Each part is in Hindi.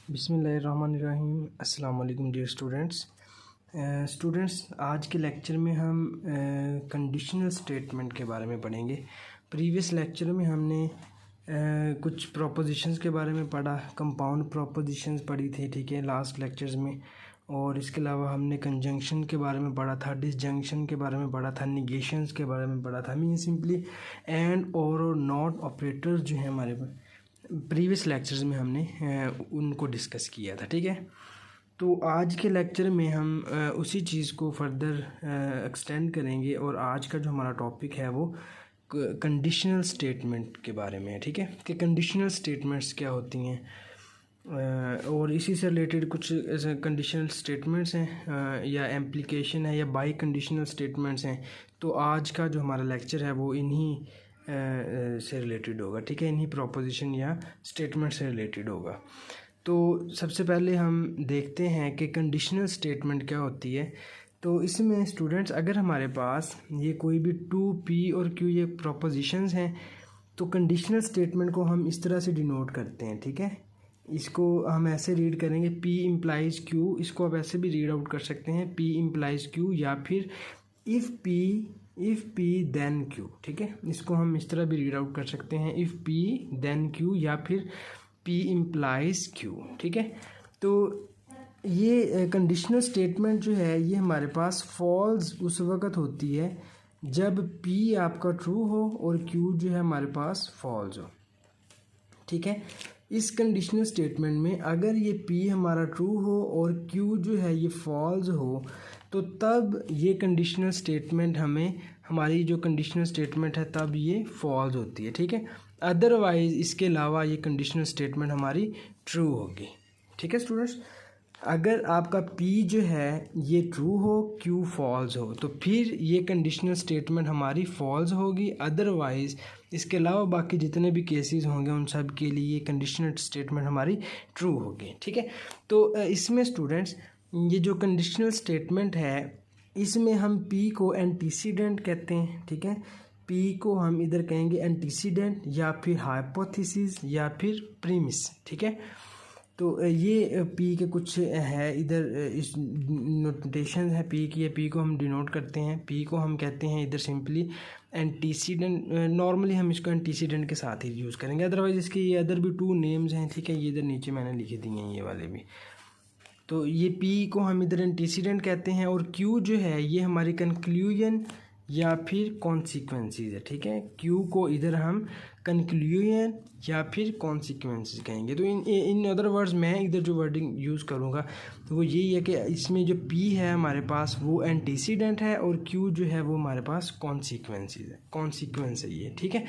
बिस्मिल्लाहिर्रहमानिर्रहीम। अस्सलाम वालेकुम डियर स्टूडेंट्स, आज के लेक्चर में हम कंडीशनल स्टेटमेंट के बारे में पढ़ेंगे। प्रीवियस लेक्चर में हमने कुछ प्रोपोजिशंस के बारे में पढ़ा, कंपाउंड प्रोपोजिशंस पढ़ी थी, ठीक है, लास्ट लेक्चर्स में। और इसके अलावा हमने कंजंक्शन के बारे में पढ़ा था, डिसजंक्शन के बारे में पढ़ा था, निगेशंस के बारे में पढ़ा था। मीन सिंपली एंड और नॉट ऑपरेटर्स जो है हमारे प्रीवियस लेक्चर्स में हमने उनको डिस्कस किया था, ठीक है। तो आज के लेक्चर में हम उसी चीज़ को फर्दर एक्सटेंड करेंगे और आज का जो हमारा टॉपिक है वो कंडीशनल स्टेटमेंट के बारे में है, ठीक है, कि कंडीशनल स्टेटमेंट्स क्या होती हैं और इसी से रिलेटेड कुछ ऐसे कंडीशनल स्टेटमेंट्स हैं या एम्प्लीकेशन है या बाई कंडीशनल स्टेटमेंट्स हैं। तो आज का जो हमारा लेक्चर है वो इन्हीं से रिलेटेड होगा, ठीक है, इन्हीं प्रोपोजिशन या स्टेटमेंट से रिलेटेड होगा। तो सबसे पहले हम देखते हैं कि कंडीशनल स्टेटमेंट क्या होती है। तो इसमें स्टूडेंट्स, अगर हमारे पास ये कोई भी टू, पी और क्यू ये प्रोपोजिशंस हैं तो कंडीशनल स्टेटमेंट को हम इस तरह से डिनोट करते हैं, ठीक है। इसको हम ऐसे रीड करेंगे, पी इम्प्लाइज क्यू। इसको आप ऐसे भी रीड आउट कर सकते हैं, पी इम्प्लाइज क्यू, या फिर इफ़ पी देन क्यू, ठीक है। इसको हम इस तरह भी रीड आउट कर सकते हैं, इफ़ पी देन क्यू या फिर पी इम्प्लाइज क्यू, ठीक है। तो ये कंडीशनल स्टेटमेंट जो है ये हमारे पास फॉल्स उस वक़्त होती है जब पी आपका ट्रू हो और क्यू जो है हमारे पास फॉल्स हो, ठीक है। इस कंडीशनल स्टेटमेंट में अगर ये पी हमारा ट्रू हो और क्यू जो है ये फॉल्स हो तो तब ये कंडीशनल स्टेटमेंट हमारी जो कंडीशनल स्टेटमेंट है तब ये फॉल्स होती है, ठीक है। अदरवाइज़ इसके अलावा ये कंडीशनल स्टेटमेंट हमारी ट्रू होगी, ठीक है स्टूडेंट्स। अगर आपका P जो है ये ट्रू हो, Q फॉल्स हो, तो फिर ये कंडीशनल स्टेटमेंट हमारी फॉल्स होगी। अदरवाइज़ इसके अलावा बाकी जितने भी केसेस होंगे उन सब के लिए ये कंडीशनल स्टेटमेंट हमारी ट्रू होगी, ठीक है। तो इसमें स्टूडेंट्स ये जो कंडीशनल स्टेटमेंट है इसमें हम P को एंटीसीडेंट कहते हैं, ठीक है। P को हम इधर कहेंगे एंटीसीडेंट या फिर हाइपोथेसिस या फिर प्रीमिस, ठीक है। तो ये पी के कुछ है इधर इस नोटेशन है पी की, पी को हम डिनोट करते हैं, पी को हम कहते हैं इधर सिंपली एंटीसीडेंट। नॉर्मली हम इसको एंटीसीडेंट के साथ ही यूज़ करेंगे, अदरवाइज़ इसके ये अदर भी टू नेम्स हैं, ठीक है, ये इधर नीचे मैंने लिखे दिए हैं ये वाले भी। तो ये पी को हम इधर एंटीसीडेंट कहते हैं और क्यू जो है ये हमारी कंक्लूजन या फिर कॉन्सिक्वेंसेस है, ठीक है। क्यू को इधर हम कंक्लूजन या फिर कॉन्सिक्वेंसेस कहेंगे। तो इन अदर वर्ड्स मैं इधर जो वर्डिंग यूज़ करूँगा तो वो यही है कि इसमें जो पी है हमारे पास वो एंटीसीडेंट है और क्यू जो है वो हमारे पास कॉन्सिक्वेंस है ये, ठीक है।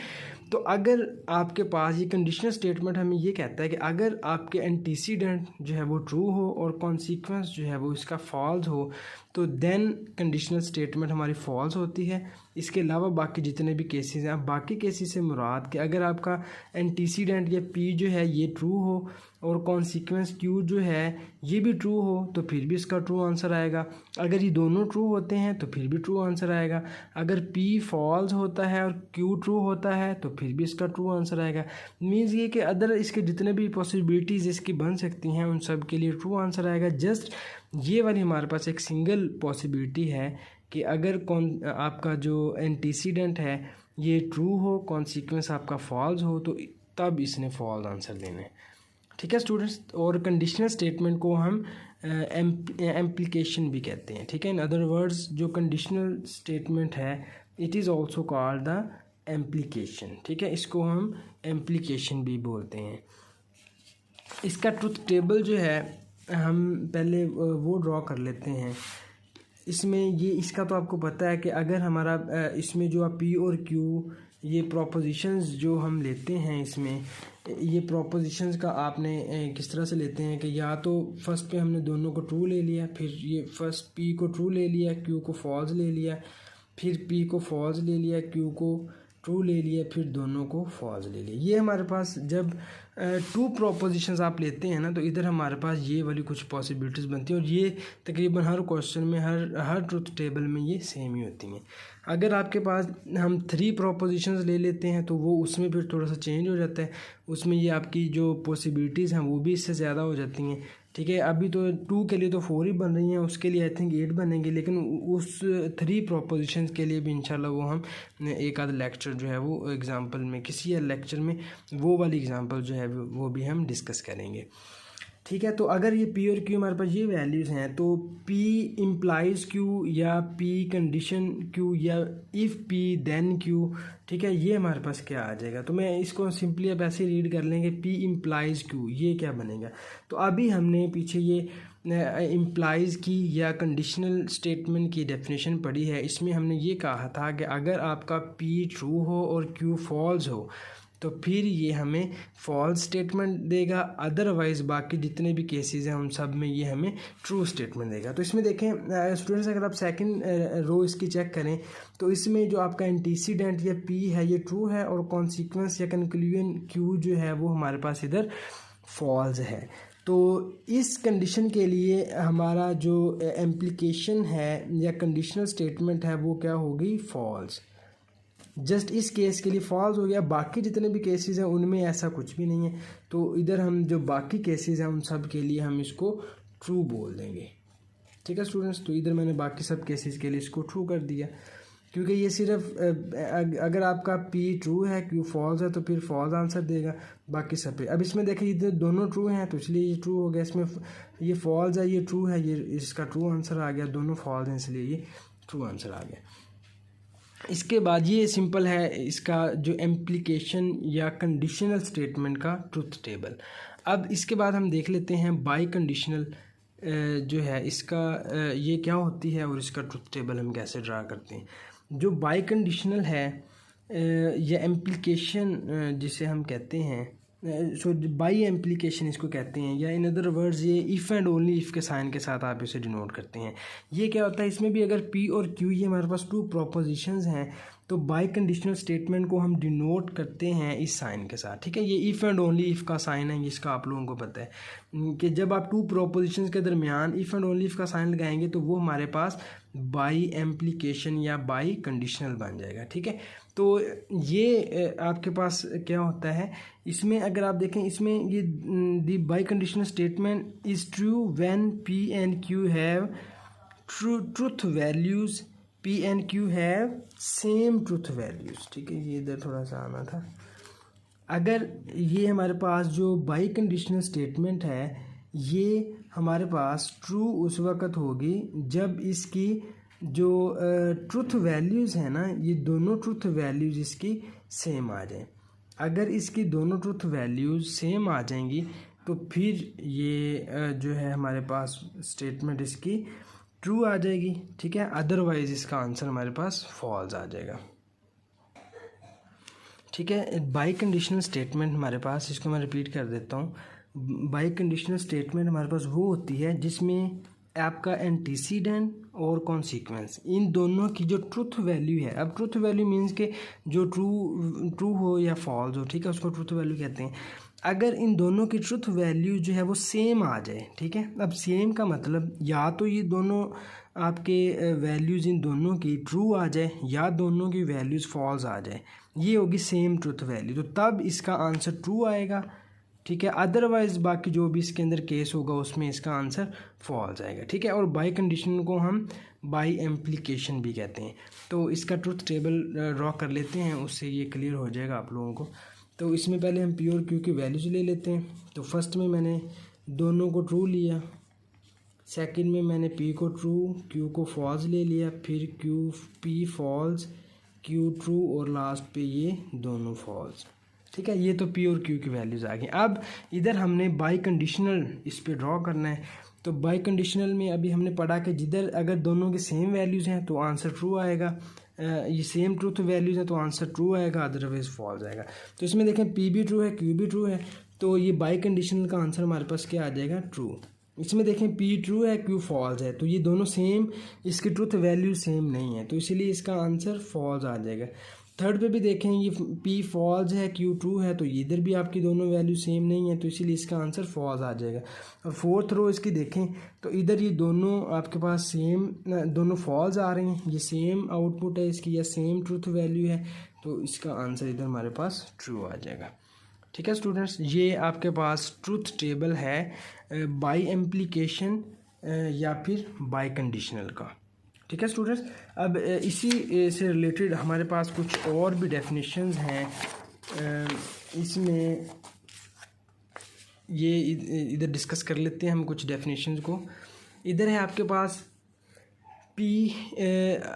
तो अगर आपके पास ये कंडीशनल स्टेटमेंट हमें ये कहता है कि अगर आपके एंटीसीडेंट जो है वो ट्रू हो और कॉन्सिक्वेंस जो है वो इसका फॉल्स हो तो देन कंडीशनल स्टेटमेंट हमारी फॉल्स होती है। इसके अलावा बाकी जितने भी केसेस हैं, बाकी केसेस से मुराद कि अगर आपका एंटीसीडेंट या पी जो है ये ट्रू हो और कॉन्सिक्वेंस क्यू जो है ये भी ट्रू हो तो फिर भी इसका ट्रू आंसर आएगा। अगर ये दोनों ट्रू होते हैं तो फिर भी ट्रू आंसर आएगा। अगर पी फॉल्स होता है और क्यू ट्रू होता है तो फिर भी इसका ट्रू आंसर आएगा। मीन्स ये कि अदर इसके जितने भी पॉसिबिलिटीज़ इसकी बन सकती हैं उन सब के लिए ट्रू आंसर आएगा। जस्ट ये वाली हमारे पास एक सिंगल पॉसिबिलिटी है कि अगर आपका जो एंटीसीडेंट है ये ट्रू हो, कॉन्सिक्वेंस आपका फॉल्स हो तो तब इसने फॉल्स आंसर देने, ठीक है स्टूडेंट्स। और कंडीशनल स्टेटमेंट को हम एम्प्लीकेशन भी कहते हैं, ठीक है। इन अदर वर्ड्स जो कंडीशनल स्टेटमेंट है it is also called the एम्प्लीकेशन, ठीक है। इसको हम एम्प्लीकेशन भी बोलते हैं। इसका ट्रुथ टेबल जो है हम पहले वो ड्रॉ कर लेते हैं। इसमें ये इसका तो आपको पता है कि अगर हमारा इसमें जो पी और क्यू ये प्रोपोजिशंस जो हम लेते हैं इसमें ये प्रोपोजिशंस का आपने किस तरह से लेते हैं कि या तो फर्स्ट पे हमने दोनों को ट्रू ले लिया, फिर ये फर्स्ट पी को ट्रू ले लिया, क्यू को फॉल्स ले लिया, फिर पी को फॉल्स ले लिया, क्यू को ट्रू ले लिया, फिर दोनों को फॉल्स ले लिया। ये हमारे पास जब टू प्रोपोजिशंस आप लेते हैं ना, तो इधर हमारे पास ये वाली कुछ पॉसिबिलिटीज़ बनती हैं और ये तकरीबन हर क्वेश्चन में हर ट्रुथ टेबल में ये सेम ही होती हैं। अगर आपके पास हम 3 प्रोपोजिशंस ले लेते हैं तो वो उसमें फिर थोड़ा सा चेंज हो जाता है, उसमें ये आपकी जो पॉसिबिलिटीज़ हैं वो भी इससे ज़्यादा हो जाती हैं। ठीक है, अभी तो 2 के लिए तो 4 ही बन रही हैं, उसके लिए आई थिंक 8 बनेंगे, लेकिन उस 3 प्रोपोजिशंस के लिए भी इंशाल्लाह वो हम एक आध लेक्चर जो है वो एग्ज़ाम्पल में किसी लेक्चर में वो वाली एग्ज़ाम्पल जो है वो भी हम डिस्कस करेंगे। ठीक है, तो अगर ये पी और क्यू हमारे पास ये वैल्यूज़ हैं तो पी इम्प्लाइज क्यू या पी कंडीशन क्यू या इफ़ पी देन क्यू, ठीक है, ये हमारे पास क्या आ जाएगा। तो मैं इसको सिंपली अब ऐसे रीड कर लेंगे, पी इम्प्लाइज क्यू, ये क्या बनेगा। तो अभी हमने पीछे ये इम्प्लाइज़ की या कंडीशनल स्टेटमेंट की डेफिनेशन पढ़ी है, इसमें हमने ये कहा था कि अगर आपका पी ट्रू हो और क्यू फॉल्स हो तो फिर ये हमें फॉल्स स्टेटमेंट देगा, अदरवाइज़ बाकी जितने भी केसेस हैं उन सब में ये हमें ट्रू स्टेटमेंट देगा। तो इसमें देखें स्टूडेंट्स, अगर आप सेकंड रो इसकी चेक करें तो इसमें जो आपका एंटीसीडेंट या पी है ये ट्रू है और कॉन्सिक्वेंस या कंक्लूजन क्यू जो है वो हमारे पास इधर फॉल्स है। तो इस कंडीशन के लिए हमारा जो एम्प्लीकेशन है या कंडीशनल स्टेटमेंट है वो क्या होगी, फॉल्स। जस्ट इस केस के लिए फॉल्स हो गया, बाकी जितने भी केसेस हैं उनमें ऐसा कुछ भी नहीं है। तो इधर हम जो बाकी केसेस हैं उन सब के लिए हम इसको ट्रू बोल देंगे। ठीक है स्टूडेंट्स, तो इधर मैंने बाकी सब केसेस के लिए इसको ट्रू कर दिया, क्योंकि ये सिर्फ अगर आपका पी ट्रू है क्यू फॉल्स है तो फिर फॉल्स आंसर देगा बाकी सब पे। अब इसमें देखें इधर दोनों ट्रू हैं तो इसलिए ये ट्रू हो गया, इसमें ये फॉल्स है ये ट्रू है, ये इसका ट्रू आंसर आ गया, दोनों फॉल्स हैं इसलिए ये ट्रू आंसर आ गया। इसके बाद ये सिंपल है इसका जो एम्प्लीकेशन या कंडीशनल स्टेटमेंट का ट्रुथ टेबल। अब इसके बाद हम देख लेते हैं बाई कंडीशनल जो है इसका ये क्या होती है और इसका ट्रुथ टेबल हम कैसे ड्रा करते हैं। जो बाई कंडीशनल है या एम्प्लीकेशन जिसे हम कहते हैं, सो बाई एम्प्लीकेशन इसको कहते हैं, या इन अदर वर्ड्स ये इफ़ एंड ओनली इफ़ के साइन के साथ आप इसे डिनोट करते हैं। ये क्या होता है, इसमें भी अगर पी और क्यू ये हमारे पास 2 प्रोपोजिशंस हैं तो बाई कंडीशनल स्टेटमेंट को हम डिनोट करते हैं इस साइन के साथ। ठीक है, ये इफ़ एंड ओनली इफ़ का साइन है, इसका आप लोगों को पता है कि जब आप 2 प्रोपोजिशंस के दरमियान इफ़ एंड ओनली इफ़ का साइन लगाएंगे तो वो हमारे पास बाई एम्प्लीकेशन या बाई कंडीशनल बन जाएगा। ठीक है, तो ये आपके पास क्या होता है, इसमें अगर आप देखें इसमें ये the biconditional statement is true when p and q have truth values, p and q have same truth values. ठीक है, ये इधर थोड़ा सा आना था। अगर ये हमारे पास जो बाई कंडीशनल स्टेटमेंट है ये हमारे पास ट्रू उस वक़्त होगी जब इसकी जो ट्रुथ वैल्यूज़ हैं ना, ये दोनों ट्रुथ वैल्यूज़ इसकी सेम आ जाएं। अगर इसकी दोनों ट्रुथ वैल्यूज़ सेम आ जाएंगी तो फिर ये जो है हमारे पास स्टेटमेंट इसकी ट्रू आ जाएगी। ठीक है, अदरवाइज़ इसका आंसर हमारे पास फॉल्स आ जाएगा। ठीक है, बाई कंडीशनल स्टेटमेंट हमारे पास, इसको मैं रिपीट कर देता हूँ, बाई कंडीशनल स्टेटमेंट हमारे पास वो होती है जिसमें आपका एंटीसीडेंट और कॉन्सिक्वेंस इन दोनों की जो ट्रुथ वैल्यू है, अब ट्रुथ वैल्यू मीन्स के जो ट्रू हो या फॉल्स हो, ठीक है, उसको ट्रुथ वैल्यू कहते हैं। अगर इन दोनों की ट्रुथ वैल्यू जो है वो सेम आ जाए, ठीक है, अब सेम का मतलब या तो ये दोनों आपके वैल्यूज़ इन दोनों की ट्रू आ जाए या दोनों की वैल्यूज़ फॉल्स आ जाए, ये होगी सेम ट्रुथ वैल्यू, तो तब इसका आंसर ट्रू आएगा। ठीक है, अदरवाइज़ बाकी जो भी इसके अंदर केस होगा उसमें इसका आंसर फॉल्स आएगा। ठीक है, और बाई कंडीशन को हम बाई एम्प्लीकेशन भी कहते हैं। तो इसका ट्रुथ टेबल ड्रॉ कर लेते हैं, उससे ये क्लियर हो जाएगा आप लोगों को। तो इसमें पहले हम पी और क्यू की वैल्यूज ले लेते हैं। तो फर्स्ट में मैंने दोनों को ट्रू लिया, सेकंड में मैंने पी को ट्रू क्यू को फॉल्स ले लिया, फिर Q P false Q true और लास्ट पे ये दोनों फॉल्स। ठीक है, ये तो पी और क्यू की वैल्यूज़ आ गई। अब इधर हमने बाई कंडीशनल इस पे ड्रॉ करना है। तो बाई कंडीशनल में अभी हमने पढ़ा कि जिधर अगर दोनों के सेम वैल्यूज़ हैं तो आंसर ट्रू आएगा, ये सेम ट्रूथ वैल्यूज़ हैं तो आंसर ट्रू आएगा, अदरवाइज फॉल्स आएगा। तो इसमें देखें पी भी ट्रू है क्यू भी ट्रू है, तो ये बाई कंडीशनल का आंसर हमारे पास क्या आ जाएगा, ट्रू। इसमें देखें पी ट्रू है क्यू फॉल्स है, तो ये दोनों सेम, इसकी ट्रूथ वैल्यू सेम नहीं है, तो इसीलिए इसका आंसर फॉल्स आ जाएगा। थर्ड पे भी देखें ये P फॉल्स है, Q ट्रू है, तो इधर भी आपकी दोनों वैल्यू सेम नहीं है, तो इसीलिए इसका आंसर फॉल्स आ जाएगा। और फोर्थ रो इसकी देखें तो इधर ये दोनों आपके पास सेम, दोनों फॉल्स आ रही हैं, ये सेम आउटपुट है इसकी या सेम ट्रूथ वैल्यू है, तो इसका आंसर इधर हमारे पास ट्रू आ जाएगा। ठीक है स्टूडेंट्स, ये आपके पास ट्रूथ टेबल है बाय इम्प्लीकेशन या फिर बाय कंडीशनल का। ठीक है स्टूडेंट्स, अब इसी से रिलेटेड हमारे पास कुछ और भी डेफिनेशंस हैं। इसमें ये इधर डिस्कस कर लेते हैं हम कुछ डेफिनेशंस को। इधर है आपके पास P,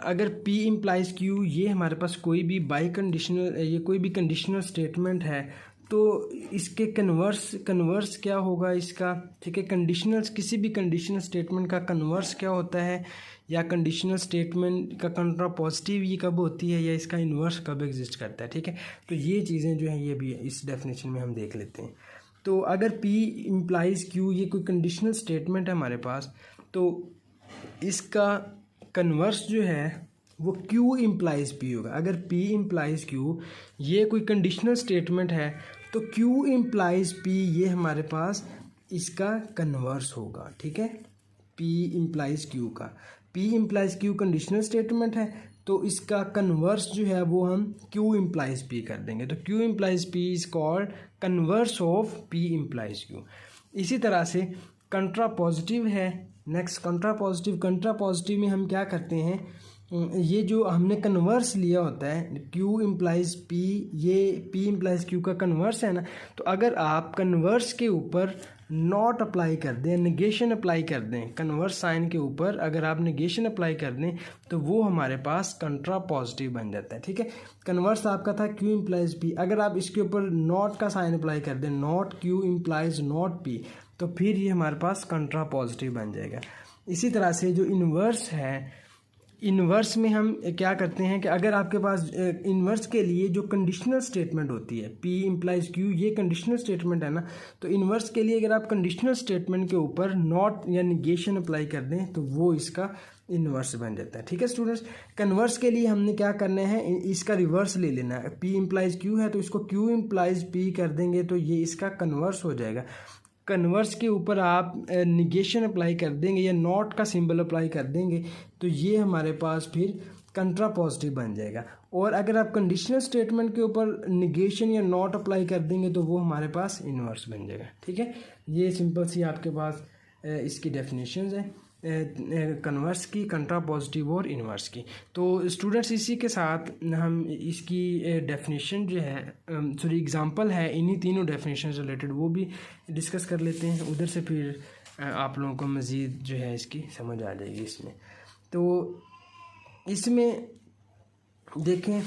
अगर P इम्प्लाइज Q, ये हमारे पास कोई भी बाई कंडीशनल, ये कोई भी कंडीशनल स्टेटमेंट है, तो इसके कन्वर्स क्या होगा इसका। ठीक है, कंडीशनल, किसी भी कंडीशनल स्टेटमेंट का कन्वर्स क्या होता है, या कंडीशनल स्टेटमेंट का कंट्रा पॉजिटिव ये कब होती है, या इसका इन्वर्स कब एग्जिस्ट करता है। ठीक है, तो ये चीज़ें जो हैं ये भी इस डेफिनेशन में हम देख लेते हैं। तो अगर P इम्प्लाइज Q, ये कोई कंडीशनल स्टेटमेंट है हमारे पास, तो इसका कन्वर्स जो है वो Q इम्प्लाइज P होगा। अगर P इम्प्लाइज Q ये कोई कंडीशनल स्टेटमेंट है, तो Q इम्प्लाइज P ये हमारे पास इसका कन्वर्स होगा। ठीक है, P इम्प्लाइज Q का, P implies Q conditional statement है, तो इसका कन्वर्स जो है वो हम Q इम्प्लाइज P कर देंगे। तो Q implies P is called converse of P implies Q। इसी तरह से कंट्रा पॉजिटिव है। नेक्स्ट कंट्रा पॉजिटिव में हम क्या करते हैं, ये जो हमने कन्वर्स लिया होता है Q इम्प्लाइज P, ये P इम्प्लाइज Q का कन्वर्स है ना, तो अगर आप कन्वर्स के ऊपर नॉट अप्लाई कर दें, नेगेशन अप्लाई कर दें, कन्वर्स साइन के ऊपर अगर आप नेगेशन अप्लाई कर दें, तो वो हमारे पास कंट्रा पॉजिटिव बन जाता है। ठीक है, कन्वर्स आपका था Q इम्प्लाइज P, अगर आप इसके ऊपर नॉट का साइन अप्लाई कर दें, not Q implies not P, तो फिर ये हमारे पास कंट्रा पॉजिटिव बन जाएगा। इसी तरह से जो इन्वर्स है, इन्वर्स में हम क्या करते हैं कि अगर आपके पास इन्वर्स के लिए जो कंडीशनल स्टेटमेंट होती है P इम्प्लाइज Q, ये कंडीशनल स्टेटमेंट है ना, तो इन्वर्स के लिए अगर आप कंडीशनल स्टेटमेंट के ऊपर नॉट या निगेशन अप्लाई कर दें, तो वो इसका इन्वर्स बन जाता है। ठीक है स्टूडेंट्स, कन्वर्स के लिए हमने क्या करना है, इसका रिवर्स ले लेना है। P इम्प्लाइज Q है तो इसको Q इम्प्लाइज P कर देंगे, तो ये इसका कन्वर्स हो जाएगा। कन्वर्स के ऊपर आप निगेशन अप्लाई कर देंगे या नॉट का सिंबल अप्लाई कर देंगे, तो ये हमारे पास फिर कंट्रा पॉजिटिव बन जाएगा। और अगर आप कंडीशनल स्टेटमेंट के ऊपर निगेशन या नॉट अप्लाई कर देंगे, तो वो हमारे पास इन्वर्स बन जाएगा। ठीक है, ये सिंपल सी आपके पास इसकी डेफिनेशंस है कन्वर्स की, कंट्रा पॉजिटिव और इन्वर्स की। तो स्टूडेंट्स इसी के साथ हम इसकी डेफिनेशन जो है, सॉरी एग्जांपल है इन्हीं तीनों डेफिनेशन से रिलेटेड, वो भी डिस्कस कर लेते हैं। उधर से फिर आप लोगों को मज़ीद जो है इसकी समझ आ जाएगी इसमें। तो इसमें देखें,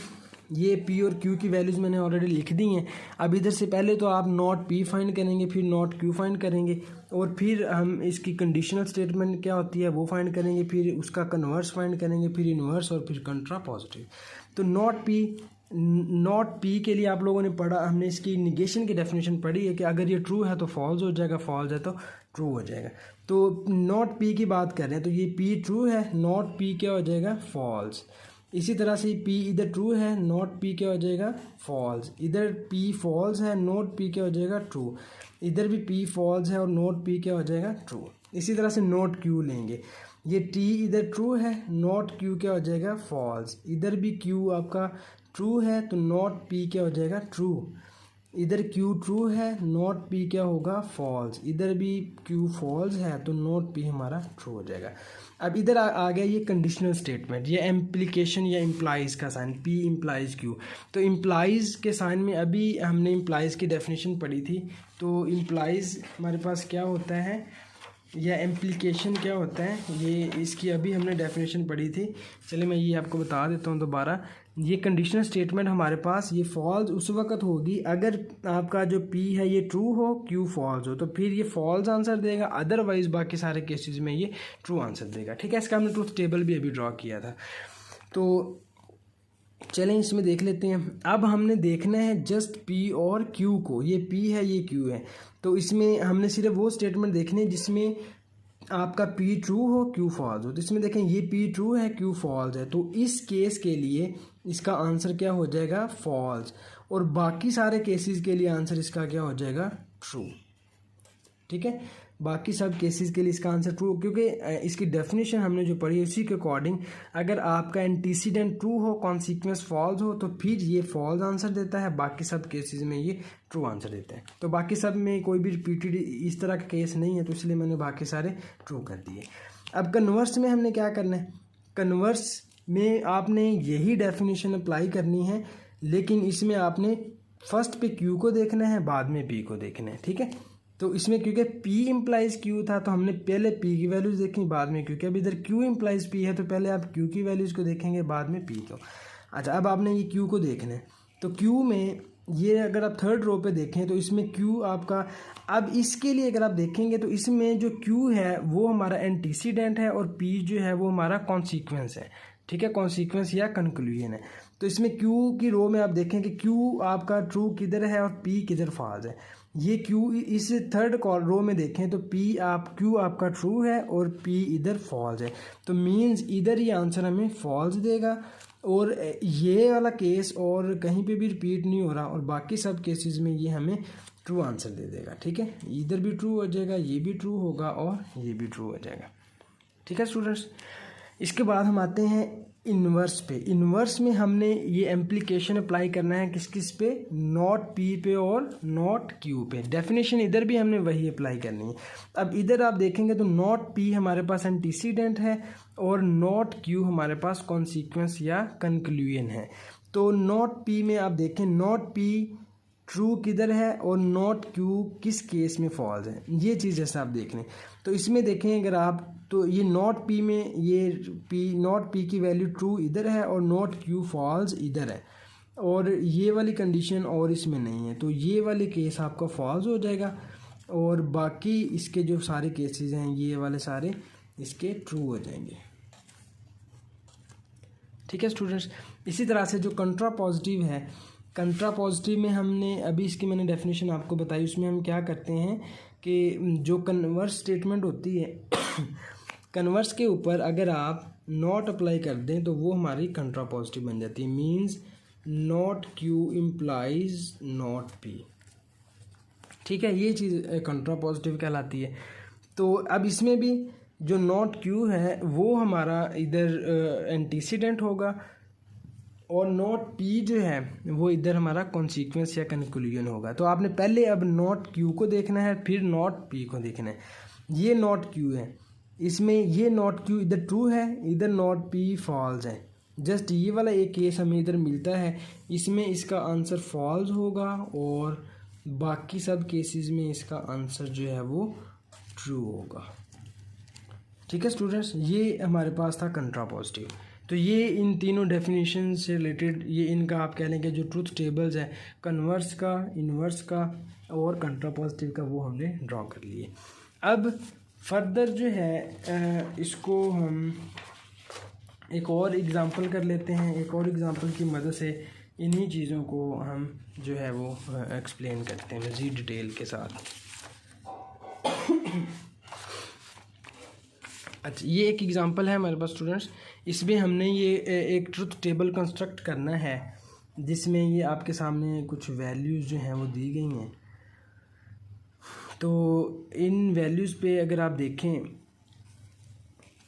ये P और Q की वैल्यूज़ मैंने ऑलरेडी लिख दी हैं। अब इधर से पहले तो आप नॉट P फाइंड करेंगे, फिर नॉट Q फाइंड करेंगे, और फिर हम इसकी कंडीशनल स्टेटमेंट क्या होती है वो फाइंड करेंगे, फिर उसका कन्वर्स फाइंड करेंगे, फिर इन्वर्स और फिर कंट्रा पॉजिटिव। तो नॉट P के लिए आप लोगों ने पढ़ा, हमने इसकी निगेशन की डेफिनेशन पढ़ी है कि अगर ये ट्रू है तो फॉल्स हो जाएगा, फॉल्स है तो ट्रू हो जाएगा। तो नॉट P की बात कर रहे हैं, तो ये P ट्रू है, नॉट P क्या हो जाएगा, फॉल्स। इसी तरह से P इधर ट्रू है, नॉट P क्या हो जाएगा, फॉल्स। इधर P फॉल्स है, नॉट P क्या हो जाएगा, ट्रू। इधर भी P फॉल्स है और नॉट P क्या हो जाएगा, ट्रू। इसी तरह से नॉट Q लेंगे, ये T इधर ट्रू है, नॉट Q क्या हो जाएगा, फॉल्स। इधर भी Q आपका ट्रू है, तो नॉट P क्या हो जाएगा, ट्रू। इधर Q ट्रू है, नॉट P क्या होगा, फॉल्स। इधर भी Q फॉल्स है, तो नॉट P हमारा ट्रू हो जाएगा। अब इधर आ गया ये कंडीशनल स्टेटमेंट, ये इम्प्लीकेशन या इम्प्लाइज का साइन, P इम्प्लाइज Q। तो इम्प्लाइज के साइन में अभी हमने इम्प्लाइज की डेफिनेशन पढ़ी थी, तो इम्प्लाइज हमारे पास क्या होता है या इम्प्लीकेशन क्या होता है, ये इसकी अभी हमने डेफिनेशन पढ़ी थी। चलिए मैं ये आपको बता देता हूँ दोबारा। ये कंडीशनल स्टेटमेंट हमारे पास ये फॉल्स उस वक्त होगी अगर आपका जो P है ये ट्रू हो, Q फॉल्स हो, तो फिर ये फॉल्स आंसर देगा, अदरवाइज बाकी सारे केसेस में ये ट्रू आंसर देगा। ठीक है, इसका हमने ट्रूथ टेबल भी अभी ड्रॉ किया था। तो चलें इसमें देख लेते हैं। अब हमने देखना है जस्ट P और Q को, ये P है ये Q है, तो इसमें हमने सिर्फ वो स्टेटमेंट देखने जिसमें आपका P ट्रू हो Q फॉल्स हो। तो इसमें देखें ये P ट्रू है Q फॉल्स है, तो इस केस के लिए इसका आंसर क्या हो जाएगा, फॉल्स। और बाकी सारे केसेस के लिए आंसर इसका क्या हो जाएगा, ट्रू। ठीक है, बाकी सब केसेस के लिए इसका आंसर ट्रू, क्योंकि इसकी डेफिनेशन हमने जो पढ़ी उसी के अकॉर्डिंग अगर आपका एंटीसीडेंट ट्रू हो कॉन्सिक्वेंस फॉल्स हो तो फिर ये फॉल्स आंसर देता है, बाकी सब केसेस में ये ट्रू आंसर देता है। तो बाकी सब में कोई भी रिपीटेड इस तरह का केस नहीं है, तो इसलिए मैंने बाकी सारे ट्रू कर दिए। अब कन्वर्स में हमने क्या करना है, कन्वर्स में आपने यही डेफिनेशन अप्लाई करनी है, लेकिन इसमें आपने फर्स्ट पे Q को देखना है, बाद में P को देखना है। ठीक है, तो इसमें क्योंकि P इम्प्लाइज Q था तो हमने पहले P की वैल्यूज़ देखी बाद में Q, अब इधर Q इम्प्लाइज P है तो पहले आप Q की वैल्यूज़ को देखेंगे बाद में P को। अच्छा, अब आपने ये Q को देखना है, तो Q में ये अगर आप थर्ड रो पे देखें तो इसमें Q आपका, अब इसके लिए अगर आप देखेंगे तो इसमें जो Q है वो हमारा एंटीसीडेंट है और P जो है वो हमारा कॉन्सिक्वेंस है। ठीक है, कॉन्सिक्वेंस या कंक्लूजन है। तो इसमें Q की रो में आप देखें कि Q आपका ट्रू किधर है और P किधर फॉल्स है। ये Q इस थर्ड रो में देखें तो Q आपका ट्रू है और P इधर फॉल्स है, तो मींस इधर ये आंसर हमें फॉल्स देगा और ये वाला केस और कहीं पे भी रिपीट नहीं हो रहा और बाकी सब केसेस में ये हमें ट्रू आंसर दे देगा। ठीक है, इधर भी ट्रू हो जाएगा, ये भी ट्रू होगा और ये भी ट्रू हो जाएगा। ठीक है स्टूडेंट्स, इसके बाद हम आते हैं इन्वर्स पे। इन्वर्स में हमने ये एम्प्लीकेशन अप्लाई करना है किस किस पे, नॉट P पे और नॉट Q पे। डेफिनेशन इधर भी हमने वही अप्लाई करनी है। अब इधर आप देखेंगे तो नॉट P हमारे पास एंटीसीडेंट है और नॉट Q हमारे पास कॉन्सिक्वेंस या कंक्लूजन है। तो नॉट P में आप देखें नॉट P ट्रू किधर है और नॉट Q किस केस में फॉल्स है, ये चीज़ जैसे आप देख लें। तो इसमें देखें अगर आप, तो ये नॉट P में ये नॉट P की वैल्यू ट्रू इधर है और नॉट Q फॉल्स इधर है, और ये वाली कंडीशन और इसमें नहीं है, तो ये वाले केस आपका फॉल्स हो जाएगा और बाकी इसके जो सारे केसेस हैं ये वाले सारे इसके ट्रू हो जाएंगे। ठीक है स्टूडेंट्स, इसी तरह से जो कंट्रा पॉजिटिव है, कंट्रा पॉजिटिव में हमने अभी इसकी मैंने डेफिनेशन आपको बताई, उसमें हम क्या करते हैं कि जो कन्वर्स स्टेटमेंट होती है कन्वर्स के ऊपर अगर आप नॉट अप्लाई कर दें तो वो हमारी कंट्रा पॉजिटिव बन जाती है। Means not Q implies not P। ठीक है, ये चीज़ कंट्रा पॉजिटिव कहलाती है। तो अब इसमें भी जो नॉट Q है वो हमारा इधर एंटीसीडेंट होगा और नॉट P जो है वो इधर हमारा कॉन्सिक्वेंस या कंक्लूजन होगा। तो आपने पहले अब नॉट Q को देखना है फिर नॉट P को देखना है। ये नॉट Q है, इसमें ये नॉट Q इधर ट्रू है, इधर नॉट P फॉल्स है। जस्ट ये वाला एक केस हमें इधर मिलता है, इसमें इसका आंसर फॉल्स होगा और बाकी सब केसेस में इसका आंसर जो है वो ट्रू होगा। ठीक है स्टूडेंट्स, ये हमारे पास था कंट्रा पॉजिटिव। तो ये इन तीनों डेफिनेशन से रिलेटेड ये इनका आप कह लेंगे जो ट्रूथ टेबल्स है कन्वर्स का, इन्वर्स का और कंट्रा पॉजिटिव का, वो हमने ड्रॉ कर लिए। अब फर्दर जो है इसको हम एक और एग्ज़ाम्पल कर लेते हैं। एक और एग्ज़ाम्पल की मदद से इन्हीं चीज़ों को हम जो है वो एक्सप्लेन करते हैं मज़ीद डिटेल के साथ। अच्छा, ये एक एग्ज़ाम्पल है हमारे पास स्टूडेंट्स, इसमें हमने ये एक ट्रुथ टेबल कंस्ट्रक्ट करना है जिसमें ये आपके सामने कुछ वैल्यूज़ जो हैं वो दी गई हैं। तो इन वैल्यूज़ पे अगर आप देखें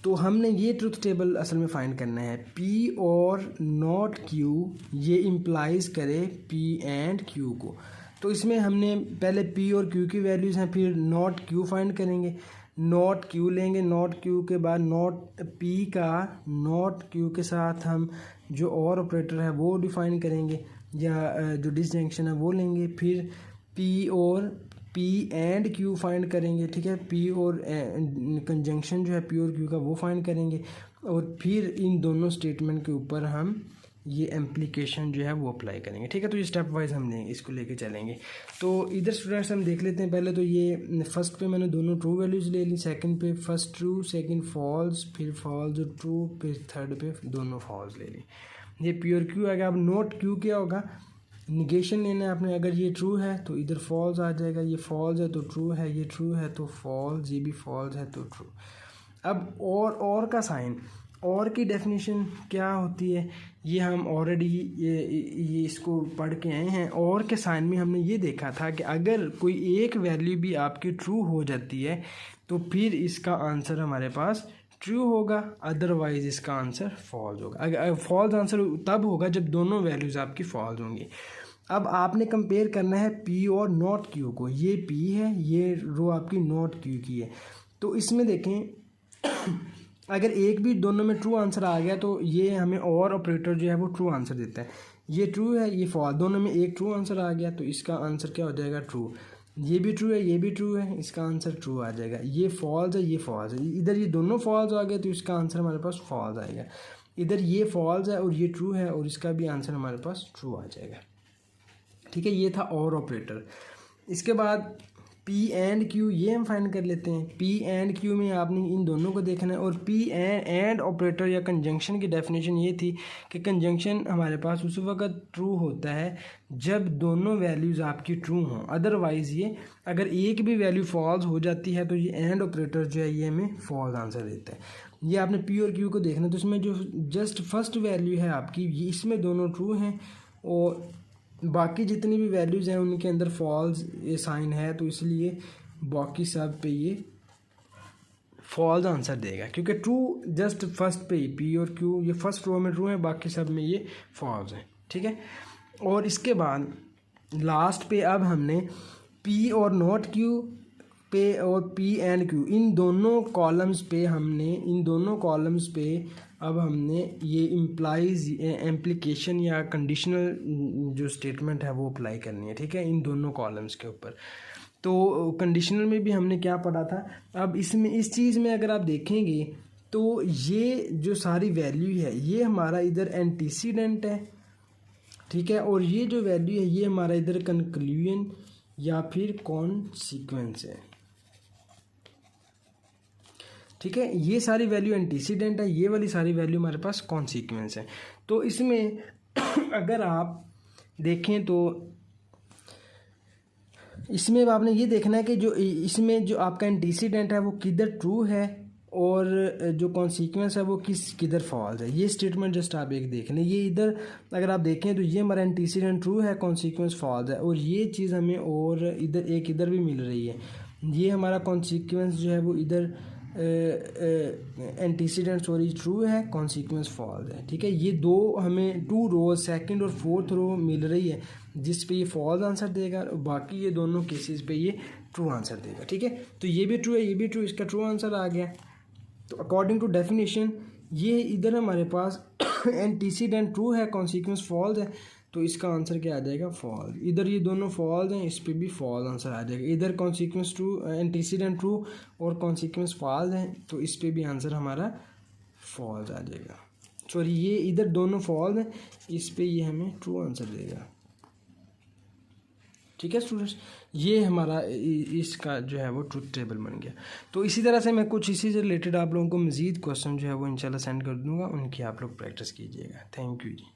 तो हमने ये ट्रुथ टेबल असल में फाइंड करना है। P और नॉट Q ये इम्प्लाइज करे P एंड Q को। तो इसमें हमने पहले P और Q की वैल्यूज़ हैं, फिर नॉट Q फाइंड करेंगे, नॉट Q लेंगे, नॉट Q के बाद नॉट P का नॉट Q के साथ हम जो और ऑपरेटर है वो डिफ़ाइन करेंगे या जो डिसजंक्शन है वो लेंगे, फिर P और P एंड Q फाइंड करेंगे। ठीक है, P और कंजंक्शन जो है P और Q का वो फाइंड करेंगे और फिर इन दोनों स्टेटमेंट के ऊपर हम ये एम्प्लीकेशन जो है वो अप्लाई करेंगे। ठीक है, तो ये स्टेप वाइज हम इसको लेके चलेंगे। तो इधर स्टूडेंट्स हम देख लेते हैं। पहले तो ये फर्स्ट पे मैंने दोनों ट्रू वैल्यूज़ ले ली, सेकंड पे फर्स्ट ट्रू सेकंड फॉल्स, फिर फॉल्स और ट्रू, फिर थर्ड पे दोनों फॉल्स ले ली। ये P और Q आएगा। अब नोट Q क्या होगा, निगेशन लेना है आपने। अगर ये ट्रू है तो इधर फॉल्स आ जाएगा, ये फॉल्स है तो ट्रू है, ये ट्रू है तो फॉल्स, ये भी फॉल्स है तो ट्रू। अब और का साइन, और की डेफिनेशन क्या होती है ये हम ऑलरेडी ये इसको पढ़ के आए हैं। और के साइन में हमने ये देखा था कि अगर कोई एक वैल्यू भी आपकी ट्रू हो जाती है तो फिर इसका आंसर हमारे पास ट्रू होगा, अदरवाइज इसका आंसर फॉल्स होगा। अगर फॉल्स आंसर तब होगा जब दोनों वैल्यूज़ आपकी फॉल्स होंगी। अब आपने कंपेयर करना है पी और नॉट क्यू को। ये पी है, ये रो आपकी नॉट क्यू की है। तो इसमें देखें अगर एक भी दोनों में ट्रू आंसर आ गया तो ये हमें और ऑपरेटर जो है वो ट्रू आंसर देता है। ये ट्रू है, ये फॉल्स, दोनों में एक ट्रू आंसर आ गया तो इसका आंसर क्या हो जाएगा, ट्रू। ये भी ट्रू है, ये भी ट्रू है, इसका आंसर ट्रू आ जाएगा। ये फॉल्स है, ये फॉल्स है, इधर ये दोनों फॉल्स आ गए तो इसका आंसर हमारे पास फॉल्स आएगा। इधर ये फॉल्स है और ये ट्रू है और इसका भी आंसर हमारे पास ट्रू आ जाएगा। ठीक है, ये था और ऑपरेटर। इसके बाद पी एंड क्यू, ये हम फाइंड कर लेते हैं। पी एंड क्यू में आपने इन दोनों को देखना है। और पी एंड ऑपरेटर या कंजंक्शन की डेफिनेशन ये थी कि कंजंक्शन हमारे पास उस वक्त ट्रू होता है जब दोनों वैल्यूज़ आपकी ट्रू हों। अदरवाइज़ ये अगर एक भी वैल्यू फॉल्स हो जाती है तो ये एंड ऑपरेटर जो है ये हमें फॉल्स आंसर देता है। ये आपने पी और क्यू को देखना, तो इसमें जो जस्ट फर्स्ट वैल्यू है आपकी, ये इसमें दोनों ट्रू हैं और बाकी जितनी भी वैल्यूज़ हैं उनके अंदर फॉल्स ये साइन है, तो इसलिए बाकी सब पे ये फॉल्स आंसर देगा, क्योंकि ट्रू जस्ट फर्स्ट पे ही पी और क्यू ये फर्स्ट रो में ट्रू है, बाकी सब में ये फॉल्स है। ठीक है, और इसके बाद लास्ट पे अब हमने पी और नॉट क्यू पे और पी एंड क्यू इन दोनों कॉलम्स पे अब हमने ये इम्प्लाइज एम्प्लीकेशन या कंडीशनल जो स्टेटमेंट है वो अप्लाई करनी है। ठीक है, इन दोनों कॉलम्स के ऊपर। तो कंडीशनल में भी हमने क्या पढ़ा था। अब इसमें इस चीज़ में अगर आप देखेंगे तो ये जो सारी वैल्यू है ये हमारा इधर एंटीसीडेंट है। ठीक है, और ये जो वैल्यू है ये हमारा इधर कंक्लूजन या फिर कॉन्सिक्वेंस है। ठीक है, ये सारी वैल्यू एंटीसीडेंट है, ये वाली सारी वैल्यू हमारे पास कॉन्सिक्वेंस है। तो इसमें अगर आप देखें तो इसमें आपने ये देखना है कि जो इसमें जो आपका एंटीसीडेंट है वो किधर ट्रू है और जो कॉन्सिक्वेंस है वो किधर फॉल्स है। ये स्टेटमेंट जस्ट आप एक देख लें। ये इधर अगर आप देखें तो ये हमारा एंटीसीडेंट ट्रू है, कॉन्सिक्वेंस फॉल्स है, और ये चीज़ हमें और इधर भी मिल रही है। ये हमारा कॉन्सिक्वेंस जो है वो इधर एंटीसीडेंट ट्रू है, कॉन्सिक्वेंस फॉल्स है। ठीक है, ये दो हमें टू रो सेकंड और फोर्थ रो मिल रही है जिस पे ये फॉल्स आंसर देगा और बाकी ये दोनों केसेस पे ये ट्रू आंसर देगा। ठीक है, तो ये भी ट्रू है, ये भी ट्रू, इसका ट्रू आंसर आ गया। तो अकॉर्डिंग टू डेफिनेशन ये इधर हमारे पास एंटीसीडेंट ट्रू है, कॉन्सिक्वेंस फॉल्स है, तो इसका आंसर क्या आ जाएगा, फॉल्स। इधर ये दोनों फॉल्स हैं, इस पे भी फॉल्स आंसर आ जाएगा। इधर कॉन्सिक्वेंस ट्रू, एंटीसीडेंट ट्रू और कॉन्सिक्वेंस फॉल्स हैं, तो इस पे भी आंसर हमारा फॉल्स आ जाएगा। सॉरी, ये इधर दोनों फॉल्स हैं, इस पे ये हमें ट्रू आंसर देगा। ठीक है स्टूडेंट्स, ये हमारा इसका जो है वो ट्रुथ टेबल बन गया। तो इसी तरह से मैं कुछ इसी से रिलेटेड आप लोगों को मज़ीद क्वेश्चन जो है वो इंशाल्लाह सेंड कर दूंगा, उनकी आप लोग प्रैक्टिस कीजिएगा। Thank you ji.